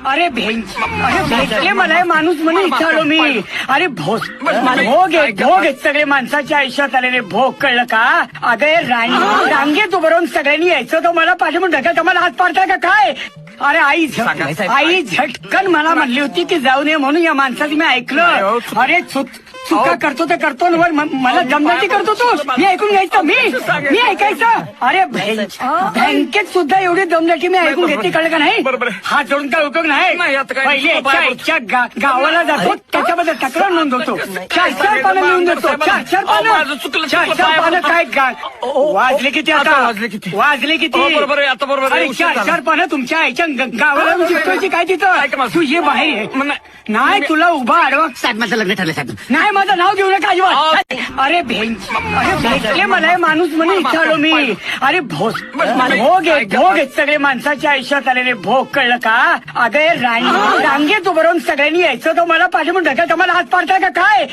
अरे भेटले मला हे माणूस म्हणून इच्छा आलो मी. अरे भोग आहेत सगळे माणसाच्या आयुष्यात आलेले भोग, कळलं का? अगं रांगेत उभं राहून सगळ्यांनी यायचं तर मला पाहिजे म्हणून ढकल मला हात पाडताय का काय? अरे आई झटकन मला म्हणली होती की जाऊ नये म्हणून या माणसाचं मी ऐकलं. अरे चुका करतो तर करतो ना, मला दमदाटी करतो तू. मी ऐकून घ्यायचं मी ऐकायचं. अरे बँकेत सुद्धा एवढी दमदाटी मी ऐकून घेतली, कळलं का नाही? हात जोडून काय उपयोग नाही. पहिले गावाला जातो त्याच्याबद्दल तक्रार नोंदवतो, 4 पानं लिहून देतो. 4 पानं काय वाजले किती आता? वाजले किती? आता बरोबर अरे 4 पानं तुमच्या आईच्या गावाला शिकवायची काय तिथं? तू ये बाहेर. नाही तुला उभा आडवा. साहेब माझं लग्न ठरलं साहेब. नाही माझं नाव घेऊ नका अजिबात. अरे भेटले मला हे माणूस म्हणून इच्छा आलो मी. अरे भोग आहेत सगळे माणसाच्या आयुष्यात आलेले भोग, कळलं का? अगं रांगेत उभं राहून सगळ्यांनी यायचं तर मला पाहिजे म्हणून ढकल मला हात पाडताय का काय?